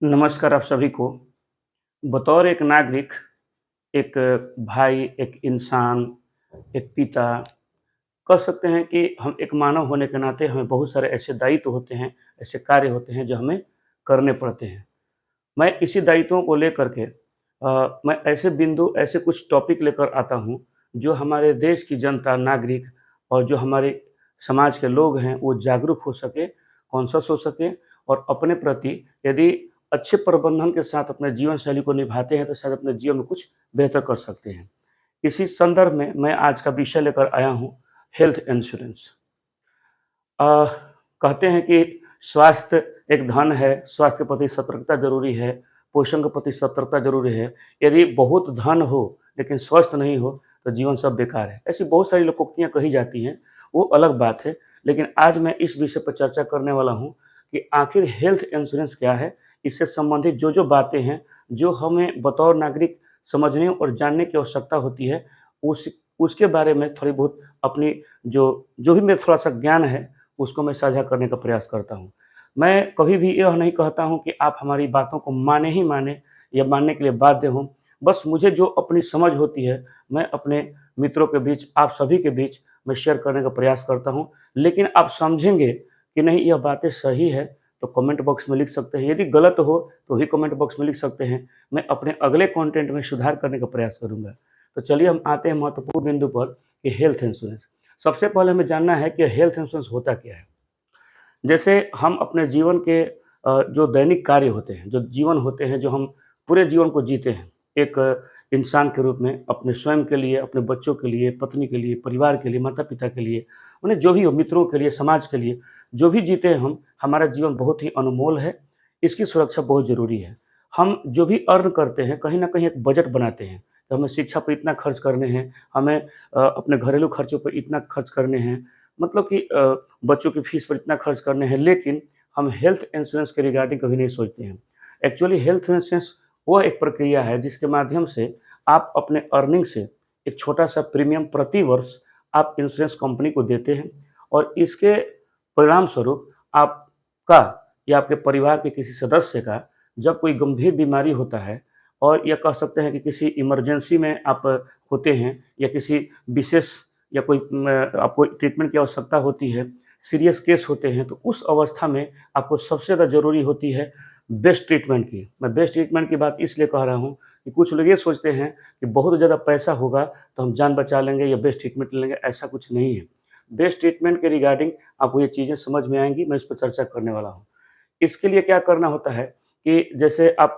नमस्कार आप सभी को। बतौर एक नागरिक, एक भाई, एक इंसान, एक पिता, कह सकते हैं कि हम एक मानव होने के नाते हमें बहुत सारे ऐसे दायित्व होते हैं, ऐसे कार्य होते हैं जो हमें करने पड़ते हैं। मैं इसी दायित्वों को लेकर के मैं ऐसे बिंदु, ऐसे कुछ टॉपिक लेकर आता हूँ, जो हमारे देश की जनता, नागरिक और जो हमारे समाज के लोग हैं, वो जागरूक हो सकें, कॉन्शियस हो सकें और अपने प्रति यदि अच्छे प्रबंधन के साथ अपने जीवन शैली को निभाते हैं, तो शायद अपने जीवन में कुछ बेहतर कर सकते हैं। इसी संदर्भ में मैं आज का विषय लेकर आया हूँ, हेल्थ इंश्योरेंस। अ, कहते हैं कि स्वास्थ्य एक धन है, स्वास्थ्य के प्रति सतर्कता ज़रूरी है, पोषण के प्रति सतर्कता ज़रूरी है। यदि बहुत धन हो, लेकिन स्वस्थ नहीं हो, तो जीवन सब बेकार है। ऐसी बहुत सारी लोकोक्तियाँ कही जाती हैं, वो अलग बात है। लेकिन आज मैं इस विषय पर चर्चा करने वाला हूँ कि आखिर हेल्थ इंश्योरेंस क्या है? इससे संबंधित जो-जो बातें हैं, जो हमें बतौर नागरिक समझने और जानने की आवश्यकता होती है, उस उसके बारे में थोड़ी बहुत अपनी जो जो भी मेरा थोड़ा-सा ज्ञान है, उसको मैं साझा करने का प्रयास करता हूँ। मैं कभी भी यह नहीं कहता हूँ कि आप हमारी बातों को मानें ही मानें या मानने के लिए बाध्य हों। बस मुझे जो अपनी समझ होती है, मैं अपने मित्रों के बीच, आप सभी के बीच मैं शेयर करने का प्रयास करता हूँ। लेकिन आप समझेंगे कि नहीं यह बातें सही है, तो कमेंट बॉक्स में लिख सकते हैं। यदि गलत हो, तो भी कमेंट बॉक्स में लिख सकते हैं। मैं अपने अगले कंटेंट में सुधार करने का प्रयास करूँगा। तो चलिए हम आते हैं महत्वपूर्ण बिंदु पर कि हेल्थ इंश्योरेंस। सबसे पहले हमें जानना है कि हेल्थ इंश्योरेंस होता क्या है? जैसे हम अपने जीवन के जो दैनिक कार्य होते हैं, जो जीवन होते हैं, जो हम पूरे जीवन को जीते हैं, एक इंसान के रूप में अपने स्वयं के लिए, अपने बच्चों के लिए, पत्नी के लिए, परिवार के लिए, माता-पिता के लिए, उन्हें जो भी हो, मित्रों के लिए, समाज के लिए, जो भी जीते हैं हम, हमारा जीवन बहुत ही अनमोल है, इसकी सुरक्षा बहुत ज़रूरी है। हम जो भी अर्न करते हैं, कहीं न कहीं एक बजट बनाते हैं, तो हमें शिक्षा पे इतना खर्च करने हैं, हमें अपने घरेलू खर्चों पे इतना खर्च करने हैं, मतलब कि बच्चों की फीस पर इतना खर्च करने हैं, लेकिन हम हेल्थ इंश्योरेंस के रिगार्डिंग कभी नहीं सोचते हैं। एक्चुअली हेल्थ इंश्योरेंस वो एक प्रक्रिया है जिसके माध्यम से आप अपने अर्निंग से एक छोटा-सा प्रीमियम प्रति वर्ष आप इंश्योरेंस कंपनी को देते हैं और इसके परिणाम स्वरूप आपका या आपके परिवार के किसी सदस्य का जब कोई गंभीर बीमारी होता है और या कह सकते हैं कि किसी इमरजेंसी में आप होते हैं या किसी विशेष या कोई आपको ट्रीटमेंट की आवश्यकता होती है, सीरियस केस होते हैं, तो उस अवस्था में आपको सबसे ज़्यादा ज़रूरी होती है बेस्ट ट्रीटमेंट की। मैं बेस्ट ट्रीटमेंट की बात इसलिए कह रहा हूँ कि कुछ लोग ये सोचते हैं कि बहुत ज़्यादा पैसा होगा तो हम जान बचा लेंगे या बेस्ट ट्रीटमेंट ले लेंगे, ऐसा कुछ नहीं है। बेस्ट ट्रीटमेंट के रिगार्डिंग आपको ये चीज़ें समझ में आएँगी, मैं इस पर चर्चा करने वाला हूँ। इसके लिए क्या करना होता है कि जैसे आप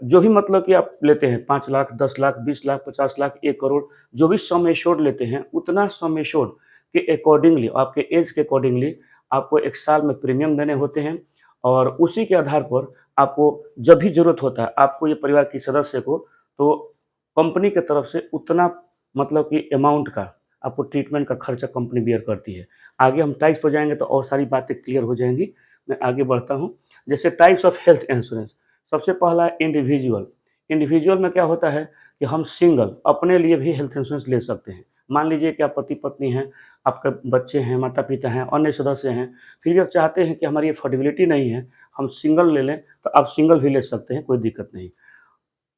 जो भी मतलब कि आप लेते हैं 5 लाख, 10 लाख, 20 लाख, 50 लाख, 1 करोड़ जो भी सम एश्योर्ड लेते हैं, उतना सम एश्योर्ड के अकॉर्डिंगली आपके ऐज के अकॉर्डिंगली आपको 1 साल में प्रीमियम देने होते हैं और उसी के आधार पर आपको जब भी ज़रूरत होता है, आपको ये परिवार के सदस्य को, तो कंपनी की तरफ से उतना मतलब कि अमाउंट का आपको ट्रीटमेंट का खर्चा कंपनी बियर करती है। आगे हम टाइप्स पर जाएँगे तो और सारी बातें क्लियर हो जाएँगी। मैं आगे बढ़ता हूँ। जैसे टाइप्स ऑफ हेल्थ इंश्योरेंस, सबसे पहला है इंडिविजुअल। इंडिविजुअल में क्या होता है कि हम सिंगल अपने लिए भी हेल्थ इंश्योरेंस ले सकते हैं। मान लीजिए कि आप पति-पत्नी हैं, आपके बच्चे हैं, माता-पिता हैं, अन्य सदस्य हैं, फिर भी आप चाहते हैं कि हमारी अफोर्डेबिलिटी नहीं है, हम सिंगल ले लें, तो आप सिंगल भी ले सकते हैं, कोई दिक्कत नहीं।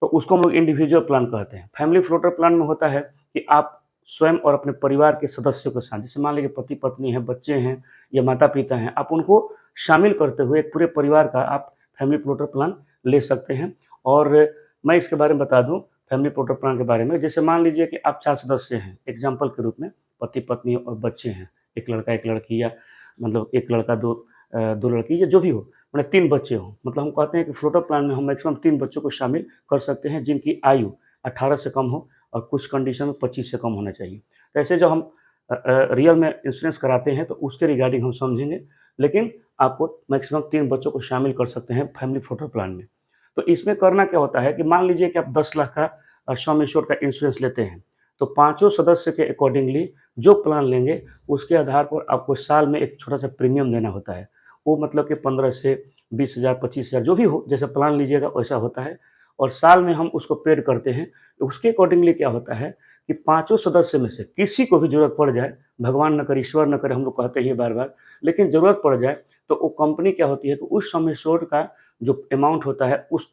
तो उसको हम लोग इंडिविजुअल प्लान कहते हैं। फैमिली फ्लोटर प्लान में होता है कि आप स्वयं और अपने परिवार के सदस्यों के साथ, जैसे मान लीजिए पति-पत्नी हैं, बच्चे हैं या माता-पिता हैं, आप उनको शामिल करते हुए एक पूरे परिवार का आप फैमिली फ्लोटर प्लान ले सकते हैं। और मैं इसके बारे में बता दूँ, फैमिली फ्लोटर प्लान के बारे में, जैसे मान लीजिए कि आप 4 सदस्य हैं, एग्ज़ाम्पल के रूप में पति-पत्नी और बच्चे हैं, 1 लड़का, 1 लड़की या मतलब 1 लड़का 2 लड़की या जो भी हो, मतलब 3 बच्चे हों। मतलब हम कहते हैं कि फ्लोटर प्लान में हम मैक्सिमम 3 बच्चों को शामिल कर सकते हैं जिनकी आयु 18 से कम हो और कुछ कंडीशन में 25 से कम होना चाहिए। तो ऐसे जब हम रियल में इंश्योरेंस कराते हैं तो उसके रिगार्डिंग हम समझेंगे, लेकिन आपको मैक्सिमम 3 बच्चों को शामिल कर सकते हैं फैमिली फ्लोटर प्लान में। तो इसमें करना क्या होता है कि मान लीजिए कि आप 10 लाख का सम एश्योर्ड का इंश्योरेंस लेते हैं, तो पाँचों सदस्य के अकॉर्डिंगली जो प्लान लेंगे, उसके आधार पर आपको साल में एक छोटा-सा प्रीमियम देना होता है। वो मतलब कि 15 से 20,000, 25,000 जो भी हो, जैसा प्लान लीजिएगा वैसा होता है और साल में हम उसको पेड करते हैं। तो उसके अकॉर्डिंगली क्या होता है कि पाँचों सदस्य में से किसी को भी ज़रूरत पड़ जाए, भगवान न करे, ईश्वर न करे, हम लोग कहते हैं बार-बार, लेकिन ज़रूरत पड़ जाए, तो वो कंपनी क्या होती है कि उस सम एश्योर्ड का जो अमाउंट होता है उस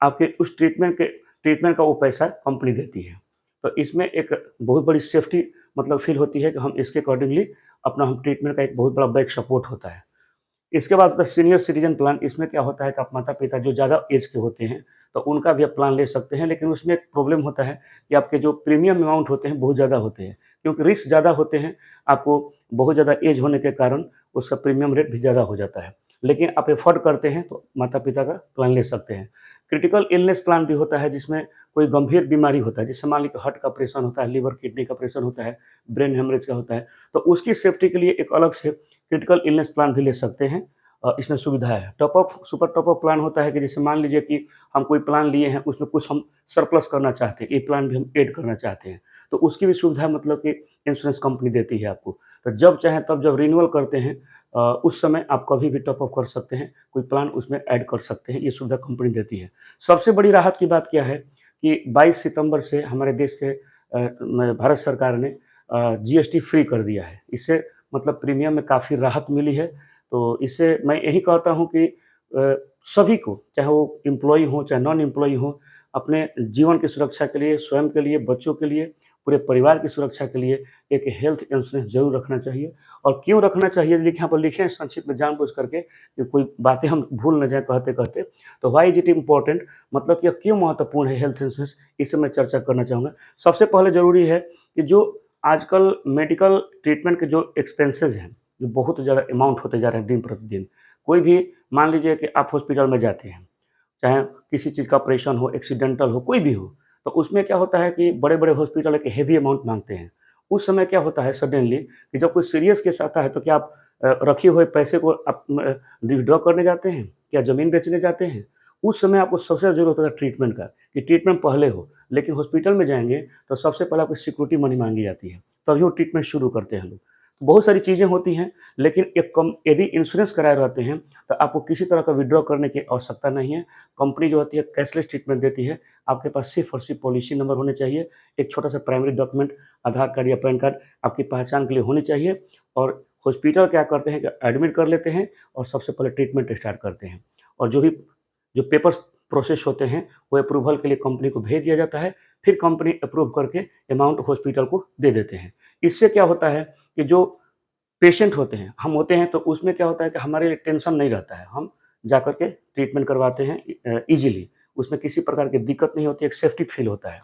आपके उस ट्रीटमेंट का वो पैसा कंपनी देती है। तो इसमें एक बहुत बड़ी सेफ्टी मतलब फ़ील होती है कि हम इसके अकॉर्डिंगली अपना हम ट्रीटमेंट का एक बहुत बड़ा बैक सपोर्ट होता है। इसके बाद होता है सीनियर सिटीज़न प्लान। इसमें क्या होता है कि आप माता-पिता जो ज़्यादा एज के होते हैं, तो उनका भी आप प्लान ले सकते हैं, लेकिन उसमें एक प्रॉब्लम होता है कि आपके जो प्रीमियम अमाउंट होते हैं, बहुत ज़्यादा होते हैं। क्योंकि रिस्क ज़्यादा होते हैं, आपको बहुत ज़्यादा एज होने के कारण उसका प्रीमियम रेट भी ज़्यादा हो जाता है। लेकिन आप अफ़ोर्ड करते हैं, तो माता-पिता का प्लान ले सकते हैं। क्रिटिकल इलनेस प्लान भी होता है, जिसमें कोई गंभीर बीमारी होता है, जैसे मान लीजिए हार्ट का ऑपरेशन होता है, लिवर, किडनी का ऑपरेशन होता है, ब्रेन हेमरेज का होता है, तो उसकी सेफ्टी के लिए एक अलग से क्रिटिकल इलनेस प्लान भी ले सकते हैं। इसमें सुविधा है। Top up super top up plan होता है कि जैसे मान लीजिए कि हम कोई प्लान लिए हैं, उसमें कुछ हम सरप्लस करना चाहते हैं, एक प्लान भी हम ऐड करना चाहते हैं, तो उसकी भी सुविधा मतलब कि इंश्योरेंस कंपनी देती है आपको। तो जब चाहें तब जब रिन्यूअल करते हैं उस समय आप कभी भी टॉप अप कर सकते हैं, कोई प्लान उसमें ऐड कर सकते हैं, ये सुविधा कंपनी देती है। सबसे बड़ी राहत की बात क्या है कि 22 सितंबर से हमारे देश के भारत सरकार ने जीएसटी फ्री कर दिया है। इससे मतलब प्रीमियम में काफ़ी राहत मिली है। तो इससे मैं यही कहता हूँ कि सभी को, चाहे वो एम्प्लॉयी हो, चाहे नॉन एम्प्लॉयी हो, अपने जीवन की सुरक्षा के लिए, स्वयं के लिए, बच्चों के लिए, पूरे परिवार की सुरक्षा के लिए एक हेल्थ इंश्योरेंस ज़रूर रखना चाहिए। और क्यों रखना चाहिए, देखिए यहाँ पर लिखे हैं संक्षिप्त में जानबूझ करके कि कोई बातें हम भूल ना जाएँ कहते-कहते। तो व्हाई इज़ इट इम्पोर्टेंट, मतलब कि यह क्यों महत्वपूर्ण है हेल्थ इंश्योरेंस, इससे मैं चर्चा करना चाहूँगा। सबसे पहले ज़रूरी है कि जो आजकल मेडिकल ट्रीटमेंट के जो एक्सपेंसेस हैं, जो बहुत ज़्यादा अमाउंट होते जा रहे हैं दिन प्रतिदिन। कोई भी मान लीजिए कि आप हॉस्पिटल में जाते हैं, चाहे किसी चीज़ का ऑपरेशन हो, एक्सीडेंटल हो, कोई भी हो, तो उसमें क्या होता है कि बड़े-बड़े हॉस्पिटल एक हेवी अमाउंट माँगते हैं। उस समय क्या होता है सडनली कि जब कोई सीरियस केस आता है, तो क्या आप रखे हुए पैसे को आप विथड्रॉ करने जाते हैं? क्या ज़मीन बेचने जाते हैं? उस समय आपको सबसे ज़्यादा ज़रूरत होता है ट्रीटमेंट का, कि ट्रीटमेंट पहले हो। लेकिन हॉस्पिटल में जाएँगे, तो सबसे पहले आपको सिक्योरिटी मनी माँगी जाती है, तभी वो ट्रीटमेंट शुरू करते हैं लोग। बहुत सारी चीज़ें होती हैं, लेकिन एक कम यदि इंश्योरेंस कराए रहते हैं, तो आपको किसी तरह का विथड्रॉ करने की आवश्यकता नहीं है। कंपनी जो होती है कैशलेस ट्रीटमेंट देती है। आपके पास सिर्फ़ और सिर्फ़ पॉलिसी नंबर होने चाहिए, एक छोटा-सा प्राइमरी डॉक्यूमेंट, आधार कार्ड या पैन कार्ड आपकी पहचान के लिए होनी चाहिए। और हॉस्पिटल क्या करते हैं कि एडमिट कर लेते हैं और सबसे पहले ट्रीटमेंट स्टार्ट करते हैं। और जो पेपर्स प्रोसेस होते हैं, वो अप्रूवल के लिए कंपनी को भेज दिया जाता है, फिर कंपनी अप्रूव करके अमाउंट हॉस्पिटल को दे देते हैं। इससे क्या होता है कि जो पेशेंट होते हैं, हम होते हैं, तो उसमें क्या होता है कि हमारे लिए टेंशन नहीं रहता है। हम जाकर के ट्रीटमेंट करवाते हैं ईज़िली, उसमें किसी प्रकार की दिक्कत नहीं होती है, एक सेफ्टी फ़ील होता है।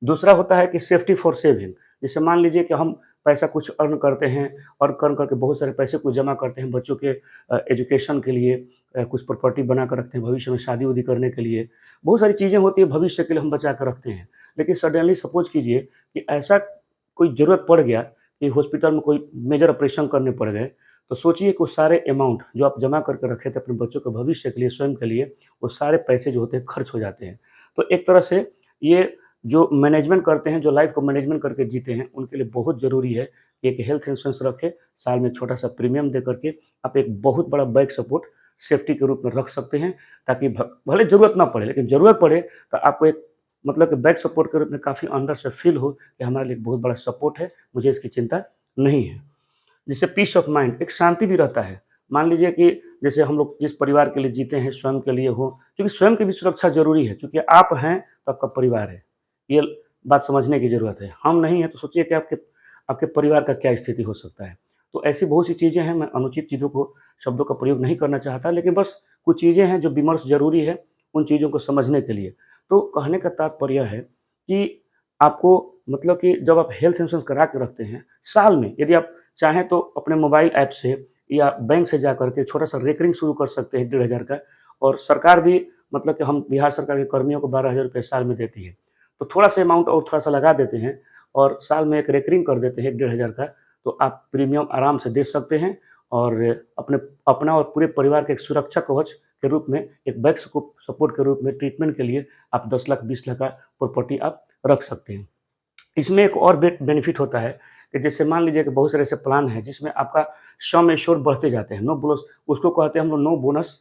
दूसरा होता है कि सेफ्टी फॉर सेविंग। जैसे मान लीजिए कि हम पैसा कुछ अर्न करते हैं, और अर्न करके बहुत सारे पैसे को जमा करते हैं बच्चों के एजुकेशन के लिए, कुछ प्रॉपर्टी बना कर रखते हैं भविष्य में शादी-वादी करने के लिए। बहुत सारी चीज़ें होती हैं भविष्य के लिए हम बचा कर रखते हैं। लेकिन सडनली सपोज़ कीजिए कि ऐसा कोई ज़रूरत पड़ गया कि हॉस्पिटल में कोई मेजर ऑपरेशन करने पड़ गए, तो सोचिए कि वो सारे अमाउंट जो आप जमा करके रखे थे अपने बच्चों के भविष्य के लिए, स्वयं के लिए, वो सारे पैसे जो होते हैं खर्च हो जाते हैं। तो एक तरह से ये जो मैनेजमेंट करते हैं, जो लाइफ़ को मैनेजमेंट करके जीते हैं, उनके लिए बहुत ज़रूरी है कि एक हेल्थ इंश्योरेंस रखें। साल में छोटा-सा प्रीमियम दे करके आप एक बहुत बड़ा बैक सपोर्ट सेफ्टी के रूप में रख सकते हैं, ताकि भले ज़रूरत ना पड़े, लेकिन ज़रूरत पड़े तो आपको एक मतलब कि बैक सपोर्ट के रूप में काफ़ी अंदर से फ़ील हो कि हमारे लिए एक बहुत बड़ा सपोर्ट है, मुझे इसकी चिंता नहीं है। जिससे पीस ऑफ माइंड, एक शांति भी रहता है। मान लीजिए कि जैसे हम लोग जिस परिवार के लिए जीते हैं, स्वयं के लिए हो, क्योंकि स्वयं की भी सुरक्षा ज़रूरी है, क्योंकि आप हैं तो आपका परिवार है। ये बात समझने की ज़रूरत है। हम नहीं हैं तो सोचिए कि आपके आपके परिवार का क्या स्थिति हो सकता है। तो ऐसी बहुत सी चीज़ें हैं, मैं अनुचित चीज़ों को, शब्दों का प्रयोग नहीं करना चाहता, लेकिन बस कुछ चीज़ें हैं जो विमर्श ज़रूरी है, उन चीज़ों को समझने के लिए। तो कहने का तात्पर्य है कि आपको मतलब कि जब आप हेल्थ इंश्योरेंस करा के रखते हैं, साल में यदि आप चाहें तो अपने मोबाइल ऐप से या बैंक से जाकर के छोटा-सा रेकरिंग शुरू कर सकते हैं 1,500 का। और सरकार भी मतलब कि हम बिहार सरकार के कर्मियों को 12,000 रुपए साल में देती है। तो थोड़ा-सा अमाउंट और थोड़ा-सा लगा देते हैं और साल में एक रेकरिंग कर देते हैं 1,500 का, तो आप प्रीमियम आराम से दे सकते हैं। और अपने अपना और पूरे परिवार के एक सुरक्षा कवच के रूप में, एक बैक सपोर्ट के रूप में ट्रीटमेंट के लिए आप 10 लाख 20 लाख का प्रॉपर्टी आप रख सकते हैं। इसमें एक और बेनिफिट होता है कि जैसे मान लीजिए कि बहुत सारे ऐसे प्लान हैं जिसमें आपका सम एश्योर्ड बढ़ते जाते हैं, नो बोनस, उसको कहते हैं हम लोग नो बोनस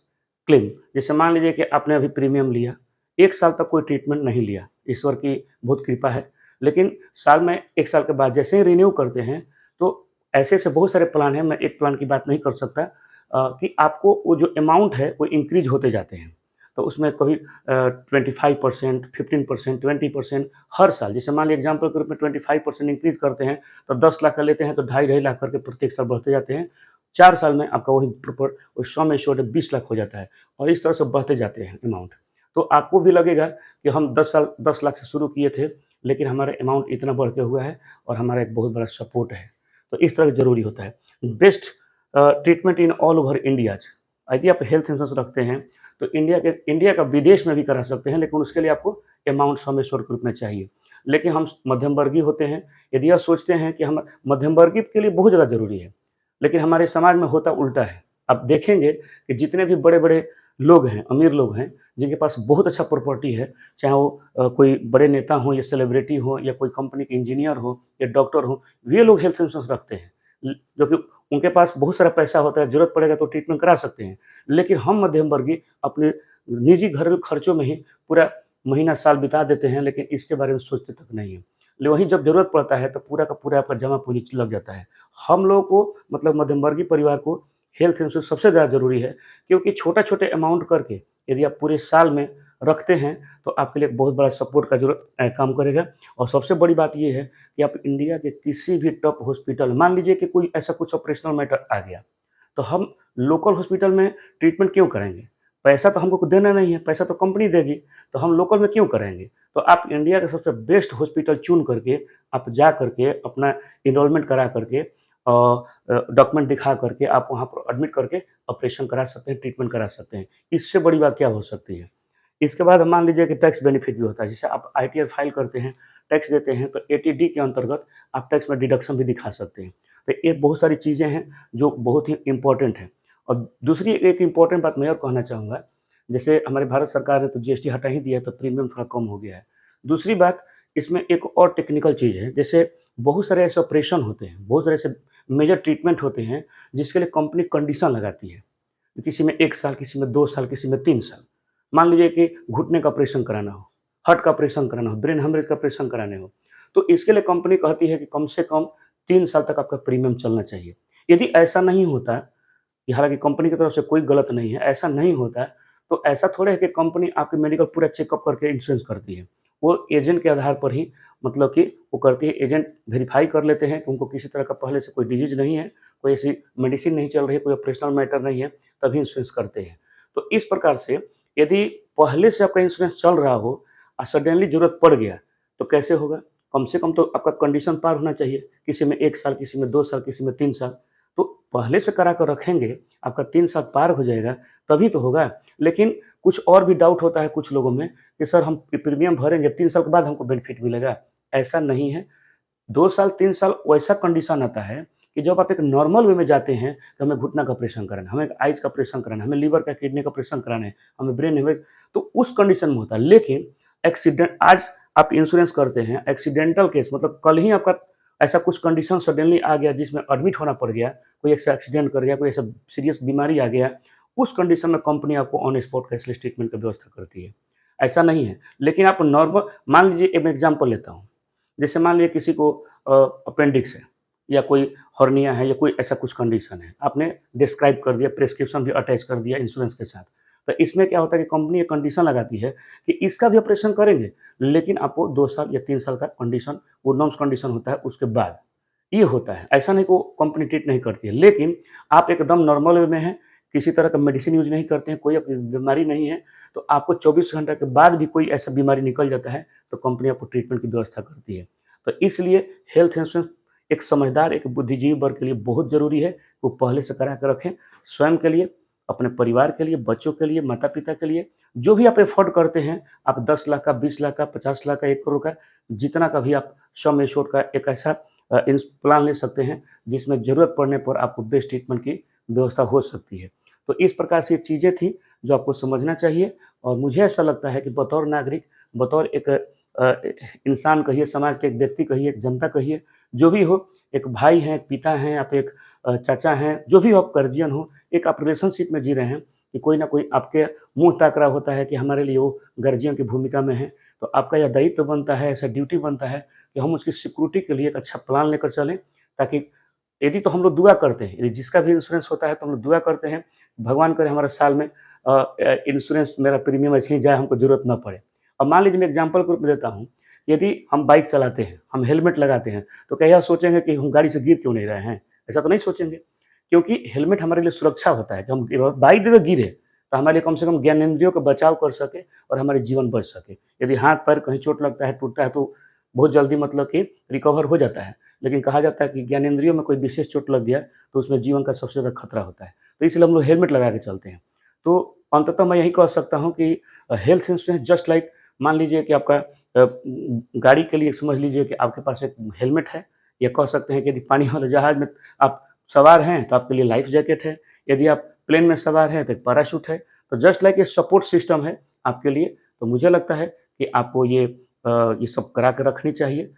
क्लेम। जैसे मान लीजिए कि आपने अभी प्रीमियम लिया, 1 साल तक कोई ट्रीटमेंट नहीं लिया, ईश्वर की बहुत कृपा है। लेकिन साल में 1 साल के बाद जैसे ही रिन्यू करते हैं, तो ऐसे-ऐसे बहुत सारे प्लान हैं, मैं एक प्लान की बात नहीं कर सकता कि आपको वो जो अमाउंट है वो इंक्रीज़ होते जाते हैं। तो उसमें कभी 25%, 15%, 20% हर साल, जैसे मान लीजिए एग्जाम्पल के रूप में 25% इंक्रीज़ करते हैं, तो 10 लाख का लेते हैं तो ढाई ढाई लाख करके प्रत्येक साल बढ़ते जाते हैं। 4 साल में आपका वही प्रॉपर वो सम एश्योर्ड 20 लाख हो जाता है और इस तरह से बढ़ते जाते हैं अमाउंट। तो आपको भी लगेगा कि हम 10 लाख से शुरू किए थे, लेकिन हमारा अमाउंट इतना बढ़ के हुआ है और हमारा एक बहुत बड़ा सपोर्ट है। तो इस तरह ज़रूरी होता है। Best treatment in all over India's. यदि आप हेल्थ इंश्योरेंस रखते हैं, तो इंडिया का विदेश में भी करा सकते हैं, लेकिन उसके लिए आपको अमाउंट सम एश्योर्ड के रूप में चाहिए। लेकिन हम मध्यम वर्गीय होते हैं, यदि आप सोचते हैं कि हम मध्यम वर्गीय के लिए बहुत ज़्यादा ज़रूरी है, लेकिन हमारे समाज में होता उल्टा है। आप देखेंगे कि जितने भी बड़े-बड़े लोग हैं, अमीर लोग हैं, जिनके पास बहुत अच्छा प्रॉपर्टी है, चाहे वो कोई बड़े नेता हों या सेलिब्रिटी हों या कोई कंपनी के इंजीनियर हो या डॉक्टर हो, वे लोग हेल्थ इंश्योरेंस रखते हैं। जो कि उनके पास बहुत सारा पैसा होता है, ज़रूरत पड़ेगा तो ट्रीटमेंट करा सकते हैं। लेकिन हम मध्यम वर्गीय अपने निजी घरेलू खर्चों में ही पूरा महीना साल बिता देते हैं, लेकिन इसके बारे में सोचते तक नहीं हैं। ले वहीं जब ज़रूरत पड़ता है तो पूरा का पूरा आपका जमा पूँजी लग जाता है। हम लोगों को मतलब मध्यम वर्गीय परिवार को हेल्थ इंश्योरेंस सबसे ज़्यादा ज़रूरी है, क्योंकि छोटा-छोटे अमाउंट करके यदि आप पूरे साल में रखते हैं, तो आपके लिए एक बहुत बड़ा सपोर्ट का काम करेगा। और सबसे बड़ी बात ये है कि आप इंडिया के किसी भी टॉप हॉस्पिटल, मान लीजिए कि कोई ऐसा कुछ ऑपरेशनल मैटर आ गया, तो हम लोकल हॉस्पिटल में ट्रीटमेंट क्यों करेंगे? पैसा तो हमको देना नहीं है, पैसा तो कंपनी देगी, तो हम लोकल में क्यों कराएँगे? तो आप इंडिया का सबसे बेस्ट हॉस्पिटल चुन करके, आप जा करके अपना एनरोलमेंट करा करके डॉक्यूमेंट दिखा करके आप वहाँ पर एडमिट करके ऑपरेशन करा सकते हैं, ट्रीटमेंट करा सकते हैं। इससे बड़ी बात क्या हो सकती है? इसके बाद मान लीजिए कि टैक्स बेनिफिट भी होता है, जैसे आप आईटीआर फाइल करते हैं, टैक्स देते हैं, तो एटीडी के अंतर्गत आप टैक्स में डिडक्शन भी दिखा सकते हैं। तो ये बहुत सारी चीज़ें हैं जो बहुत ही इम्पोर्टेंट हैं। और दूसरी एक इम्पोर्टेंट बात मैं और कहना चाहूँगा, जैसे हमारे भारत सरकार ने तो जीएसटी हटा ही दिया है, तो प्रीमियम थोड़ा कम हो गया है। दूसरी बात, इसमें एक और टेक्निकल चीज़ है, जैसे बहुत सारे ऐसे ऑपरेशन होते हैं, बहुत सारे ऐसे मेजर ट्रीटमेंट होते हैं, जिसके लिए कंपनी कंडीशन लगाती है। किसी में 1 साल, किसी में 2 साल, किसी में 3 साल। मान लीजिए कि घुटने का ऑपरेशन कराना हो, हार्ट का ऑपरेशन कराना हो, ब्रेन हेमरेज का ऑपरेशन कराने हो, तो इसके लिए कंपनी कहती है कि कम से कम 3 साल तक आपका प्रीमियम चलना चाहिए। यदि ऐसा नहीं होता, कि हालाँकि कंपनी की तरफ से कोई गलत नहीं है, ऐसा नहीं होता है, तो ऐसा थोड़ा है कि कंपनी आपकी मेडिकल पूरा चेकअप करके इंश्योरेंस करती है। वो एजेंट के आधार पर ही मतलब कि वो करती है, एजेंट वेरीफ़ाई कर लेते हैं कि उनको किसी तरह का पहले से कोई डिज़ीज़ नहीं है, कोई ऐसी मेडिसिन नहीं चल रही है, कोई ऑपरेशनल मैटर नहीं है, तभी इंश्योरेंस करते हैं। तो इस प्रकार से यदि पहले से आपका इंश्योरेंस चल रहा हो और सडनली ज़रूरत पड़ गया, तो कैसे होगा? कम से कम तो आपका कंडीशन पार होना चाहिए, किसी में 1 साल, किसी में 2 साल, किसी में 3 साल। तो पहले से करा कर रखेंगे, आपका 3 साल पार हो जाएगा, तभी तो होगा। लेकिन कुछ और भी डाउट होता है कुछ लोगों में कि सर हम प्रीमियम भरेंगे, 3 साल के बाद हमको बेनिफिट मिलेगा। ऐसा नहीं है। 2 साल, 3 साल वैसा कंडीशन आता है कि जब आप एक नॉर्मल वे में जाते हैं कि हमें घुटना का ऑपरेशन कराना है, हमें आइज़ का ऑपरेशन कराना है, हमें लिवर का, किडनी का ऑपरेशन कराना है, हमें ब्रेन हेमरेज, तो उस कंडीशन में होता है। लेकिन एक्सीडेंट आज आप इंश्योरेंस करते हैं, एक्सीडेंटल केस मतलब कल ही आपका ऐसा कुछ कंडीशन सडनली आ गया जिसमें एडमिट होना पड़ गया, कोई ऐसा एक्सीडेंट कर गया, कोई ऐसा सीरियस बीमारी आ गया, उस कंडीशन में कंपनी आपको ऑन स्पॉट कैशलेस ट्रीटमेंट की व्यवस्था करती है। ऐसा नहीं है। लेकिन आप नॉर्मल मान लीजिए, एक मैं एग्ज़ाम्पल लेता हूँ। जैसे मान लीजिए किसी को अपेंडिक्स है या कोई हर्निया है या कोई ऐसा कुछ कंडीशन है, आपने डिस्क्राइब कर दिया, प्रिस्क्रिप्शन भी अटैच कर दिया इंश्योरेंस के साथ। तो इसमें क्या होता है कि कंपनी एक कंडीशन लगाती है कि इसका भी ऑपरेशन करेंगे, लेकिन आपको 2 साल या 3 साल का कंडीशन, वो नॉर्म्स कंडीशन होता है उसके बाद। ये होता है, ऐसा नहीं कि वो कंपनी ट्रीट नहीं करती है। लेकिन आप एकदम नॉर्मल वे में हैं, किसी तरह का मेडिसिन यूज़ नहीं करते हैं, कोई आपकी बीमारी नहीं है, तो आपको 24 घंटे के बाद भी कोई ऐसा बीमारी निकल जाता है, तो कंपनी आपको ट्रीटमेंट की व्यवस्था करती है। तो इसलिए हेल्थ इंश्योरेंस एक समझदार, एक बुद्धिजीवी वर्ग के लिए बहुत ज़रूरी है। वो पहले से करा के रखें, स्वयं के लिए, अपने परिवार के लिए, बच्चों के लिए, माता-पिता के लिए, जो भी आप अफ़ोर्ड करते हैं, आप 10 लाख का, 20 लाख का, 50 लाख का, 1 करोड़ का, जितना का भी आप सम एश्योर्ड का एक ऐसा इंस प्लान ले सकते हैं, जिसमें ज़रूरत पड़ने पर आपको बेस्ट ट्रीटमेंट की व्यवस्था हो सकती है। तो इस प्रकार से ये चीज़ें थी, जो आपको समझना चाहिए। और मुझे ऐसा लगता है कि बतौर नागरिक, बतौर एक अ, इंसान कहिए, समाज के एक व्यक्ति कहिए, एक जनता कहिए, जो भी हो, एक भाई हैं, एक पिता हैं, आप एक चाचा हैं, जो भी हो, आप गार्जियन हो, एक आप रिलेशनशिप में जी रहे हैं कि कोई ना कोई आपके मुँह ताक रहा होता है कि हमारे लिए वो गार्जियन की भूमिका में है, तो आपका यह दायित्व बनता है, ऐसा ड्यूटी बनता है कि हम उसकी सिक्योरिटी के लिए एक अच्छा प्लान लेकर चलें, ताकि यदि तो हम लोग दुआ करते हैं, यदि जिसका भी इंश्योरेंस होता है तो हम लोग दुआ करते हैं, भगवान करे हमारा साल में इंश्योरेंस मेरा प्रीमियम ऐसे ही जाए, हमको ज़रूरत ना पड़े। अब मान लीजिए मैं एग्ज़ाम्पल के रूप में देता हूँ, यदि हम बाइक चलाते हैं, हम हेलमेट लगाते हैं, तो क्या यह सोचेंगे कि हम गाड़ी से गिर क्यों नहीं रहे हैं? ऐसा तो नहीं सोचेंगे, क्योंकि हेलमेट हमारे लिए सुरक्षा होता है, कि हम बाइक अगर गिरे, तो हमारे लिए कम से कम ज्ञानेंद्रियों का बचाव कर सके और हमारे जीवन बच सके। यदि हाथ-पैर कहीं चोट लगता है, टूटता है, तो बहुत जल्दी मतलब कि रिकवर हो जाता है। लेकिन कहा जाता है कि ज्ञानेंद्रियों में कोई विशेष चोट लग गया, तो उसमें जीवन का सबसे ज़्यादा खतरा होता है। तो इसलिए हम लोग हेलमेट लगा के चलते हैं। तो अंततः मैं यही कह सकता हूँ कि हेल्थ इंश्योरेंस जस्ट लाइक, मान लीजिए कि आपका गाड़ी के लिए समझ लीजिए कि आपके पास एक हेलमेट है, या कह सकते हैं कि यदि पानी वाले जहाज में आप सवार हैं, तो आपके लिए लाइफ जैकेट है। यदि आप प्लेन में सवार हैं, तो एक पैराशूट है। तो जस्ट लाइक ये सपोर्ट सिस्टम है आपके लिए। तो मुझे लगता है कि आपको ये सब करा के रखनी चाहिए।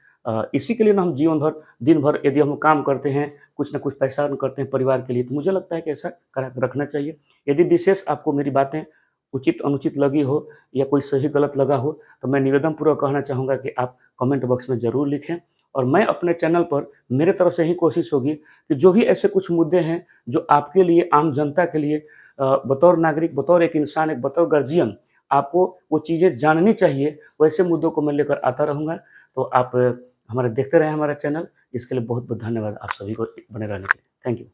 इसी के लिए ना हम जीवन भर, दिन भर यदि हम काम करते हैं, कुछ न कुछ पैसा अर्न करते हैं परिवार के लिए, तो मुझे लगता है कि ऐसा करा के रखना चाहिए। यदि विशेष आपको मेरी बातें उचित अनुचित लगी हो, या कोई सही गलत लगा हो, तो मैं निवेदन पूर्वक कहना चाहूँगा कि आप कमेंट बॉक्स में ज़रूर लिखें। और मैं अपने चैनल पर, मेरे तरफ से यही कोशिश होगी कि जो भी ऐसे कुछ मुद्दे हैं, जो आपके लिए, आम जनता के लिए बतौर नागरिक, बतौर एक इंसान, एक बतौर गार्जियन, आपको वो चीज़ें जाननी चाहिए, वैसे मुद्दों को मैं लेकर आता रहूँगा। तो आप हमारे देखते रहें हमारा चैनल। इसके लिए बहुत-बहुत धन्यवाद आप सभी को बने रहने के लिए। Thank you.